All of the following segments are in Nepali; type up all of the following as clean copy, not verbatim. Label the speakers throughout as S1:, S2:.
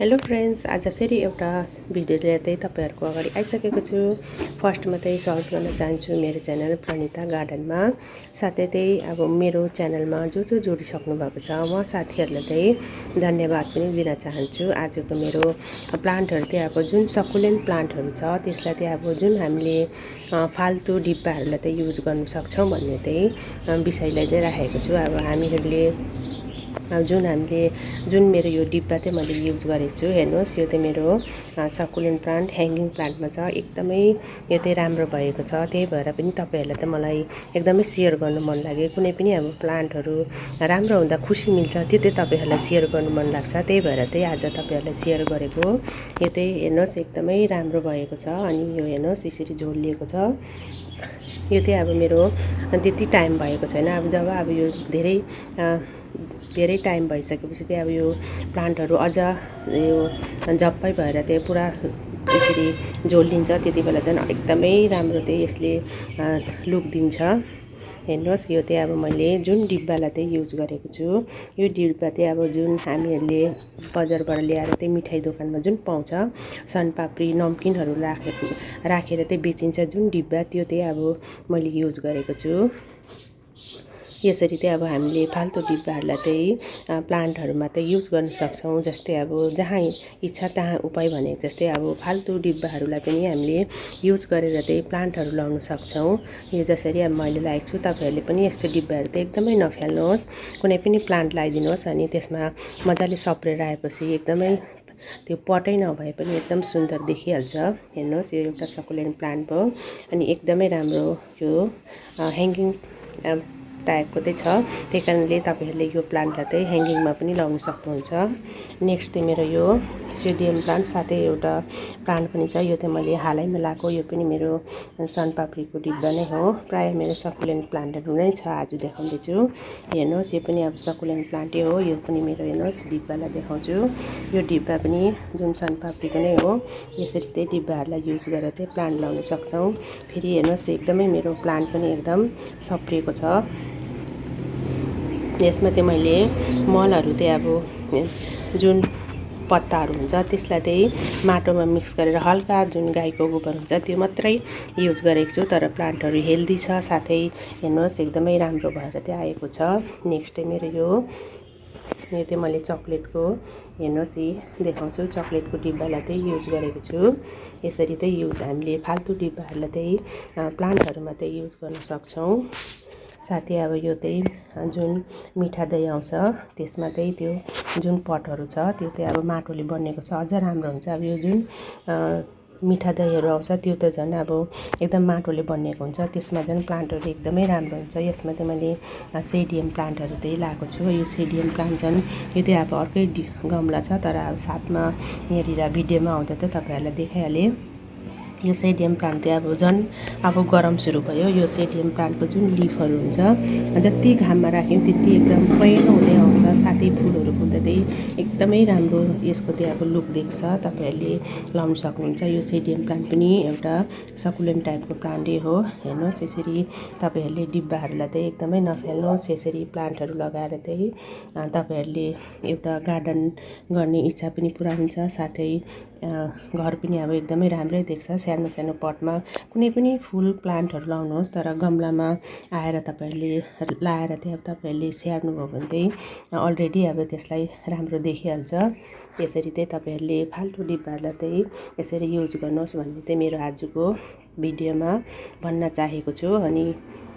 S1: हेलो फ्रेंड्स, आज फेरि एउटा भिडियो लिएर तपाईहरुको अगाडि आइसकेको छु। फर्स्टमा स्वागत गर्न चाहन्छु मेरो च्यानल प्रणीता गार्डनमा। साथै अब मेरो च्यानलमा जो जोडिसक्नु भएको छ उहाँ साथीहरुलाई धन्यवाद पनि दिन चाहन्छु। आजको मेरो प्लान्टहरु अब जुन सकुलेन्ट प्लान्टहरु छ त्यसलाई अब जुन हामीले फाल्तु डिब्बाहरुलाई युज गर्न सक्छौं भन्ने विषयलाई राखेको छु। अब हामीहरुले जुन मेरो यो डिब्बा मैले युज गरेको छु, हेर्नुस् यो मेरो सकुलेन्ट प्लान्ट ह्याङ्गिङ प्लान्टमा छ। एकदमै यो राम्रो भएको छ। त्यही भएर पनि तपाईहरुलाई मलाई एकदमै शेयर गर्नु मन लाग्यो। कुनै पनि अब प्लान्टहरु राम्रो हुँदा खुसी मिल्छ, त्यो तपाईहरुलाई शेयर गर्नु मन लाग्छ। त्यही भएर आज तपाईहरुलाई शेयर गरेको। यो हेर्नुस् एकदमै राम्रो भएको छ। अनि यो हेर्नुस् यसरी झोलिएको छ। यो अब मेरो त्यति टाइम भएको छैन। अब जब अब यो धेरै टाइम भइसकेपछि अब यो प्लान्टहरु अझ यो जप्पै भएर पुरा यसरी झोलिन्छ, त्यति बेला चाहिँ एकदमै राम्रो यसले लुक दिन्छ। हेर्नुस् यो अब मैले जुन डिब्बालाई युज गरेको छु, यो डिब्बा अब जुन हामीहरुले बजारबाट ल्याएर मिठाई दोकानमा जुन पाउँछ, सनपापडी नमकिनहरु राखेर बेचिन्छ जुन डिब्बा, त्यो अब मैले युज गरेको छु। यसरी अब हामीले फाल्तु डिब्बाहरुलाई प्लान्टहरुमा युज गर्न सक्छौं। जस्तै अब जहाँ इच्छा तहाँ उपाय भने जस्तै अब फाल्तु डिब्बाहरुलाई पनि हामीले युज गरेर प्लान्टहरु लाउन सक्छौं। यो जसरी अब मैले लाएको छु, तपाईहरुले पनि यस्तो डिब्बाहरु एकदमै नफाल्नुहोस्। कुनै पनि प्लान्ट लगाइदिनुहोस् अनि त्यसमा मजाले सप्रेर आएपछि एकदमै त्यो पटै नभए पनि एकदम सुन्दर देखिहाल्छ। हेर्नुस् यो एउटा सकुलेन्ट प्लान्ट भयो अनि एकदमै राम्रो यो ह्याङ्गिङ टाइपको छ। त्यही कारणले तपाईहरुले यो प्लान्टलाई ह्याङ्गिङमा पनि लाउन सक्नुहुन्छ। नेक्स्ट मेरो यो सेडियम प्लान्ट, साथै एउटा प्लान्ट पनि छ। यो मैले हालैमा लाएको, यो पनि मेरो सनपापडीको डिब्बा नै हो। प्राय मेरो सकुलेन्ट प्लान्टहरु नै छ, आज देखाउँदै छु। हेर्नुस् यो पनि अब सकुलेन्ट प्लान्टै हो। यो पनि मेरो हेर्नुस् डिब्बालाई देखाउँछु। यो डिब्बा पनि जुन सनपापडीको नै हो। यसरी डिब्बाहरुलाई युज गरेर प्लान्ट लाउन सक्छौं। फेरि हेर्नुस् एकदमै मेरो प्लान्ट पनि एकदम सप्रिएको छ। यसमा मैले मलहरु अब जुन पत्ताहरु हुन्छ त्यसलाई माटोमा मिक्स गरेर हल्का जुन गाईको गोबर हुन्छ त्यो मात्रै युज गरेको छु। तर प्लान्टहरु हेल्दी छ। साथै हेर्नुस् एकदमै राम्रो भएर आएको छ। नेक्स्ट मेरो यो मैले चकलेटको हेर्नुस् देखाउँछु। चकलेटको डिब्बालाई युज गरेको छु। यसरी हामीले फाल्तु डिब्बाहरुलाई प्लान्टहरुमा युज गर्न सक्छौं। साथै अब यो जुन मिठा दही आउँछ त्यसमा त्यो जुन पटहरु छ त्यो अब माटोले बनेको छ, अझ राम्रो हुन्छ। अब यो जुन मिठा दहीहरु आउँछ त्यो झन् अब एकदम माटोले बनेको हुन्छ, त्यसमा झन् प्लान्टहरु एकदमै राम्रो हुन्छ। यसमा मैले सेडियम प्लान्टहरु लाएको छु। यो सेडियम प्लान्ट झन् यो अब अर्कै गमला छ, तर अब साथमा यहाँनिर भिडियोमा आउँदा तपाईहरुलाई देखाइहाले। यो सेडियम प्लान्ट अब झन् अब गरम सुरु भयो। यो सेडियम प्लान्टको जुन लिफहरु हुन्छ जति घाममा राख्यौं त्यति एकदम पहेँलो हुँदै आउँछ। साथै फुलहरु फुल्दै एकदमै राम्रो यसको अब लुक देख्छ। तपाईहरुले लाउन सक्नुहुन्छ। यो सेडियम प्लान्ट पनि एउटा सकुलेन्ट टाइपको प्लान्टै हो। हेर्नुस् यसरी तपाईहरुले डिब्बाहरुलाई एकदमै नफाल्नुहोस्। यसरी प्लान्टहरु लगाएर तपाईहरुले एउटा गार्डन गर्ने इच्छा पनि पुरा हुन्छ। साथै घर पनि अब एकदमै राम्रै देख्छ। सानो सानो पटमा कुनै पनि फुल प्लान्टहरु लाउनुहोस्, तर गमलामा आएर तपाईहरुले लाएर तपाईहरुले स्याहार्नु भयो भने अलरेडी अब त्यसलाई राम्रो देखिहाल्छ। यसरी तपाईहरुले फाल्तु डिब्बाहरुलाई यसरी युज गर्नुहोस् भन्ने मेरो आजको भिडियोमा भन्न चाहेको छु। अनि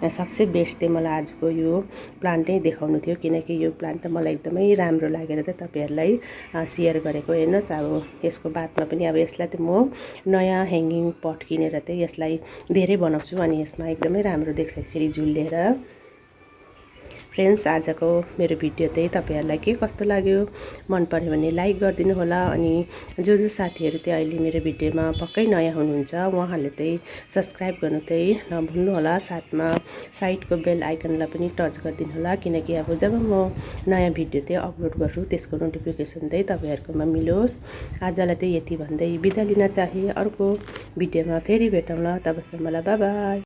S1: सबसे बेस्ट मलाई आजको यो प्लान्ट नै देखाउनु थियो, किनकि यो प्लान्ट मलाई एकदमै राम्रो लागेर तपाईहरुलाई शेयर गरेको। हेर्नुस् अब यसको बादमा पनि अब यसलाई म नयाँ ह्याङ्गिङ पट किनेर यसलाई धेरै बनाउँछु अनि यसमा एकदमै राम्रो देख्छ यसरी झुलेर। फ्रेन्ड्स, आजको मेरो भिडियो तपाईहरुलाई के कस्तो लाग्यो, मन पर्यो भने लाइक गरिदिनु होला। अनि जो साथीहरु अहिले मेरो भिडियोमा पक्कै नयाँ हुनुहुन्छ उहाँहरूले सब्स्क्राइब गर्नु नभुल्नु होला। साथमा साइडको बेल आइकनलाई पनि टच गरिदिनु होला, किनकि अब जब म नयाँ भिडियो अपलोड गर्छु त्यसको नोटिफिकेसन तपाईहरुकोमा मिलोस्। आजलाई यति भन्दै बिदा लिन चाहे। अर्को भिडियोमा फेरि भेटौँला। तबसम्मलाई बाइ बाइ।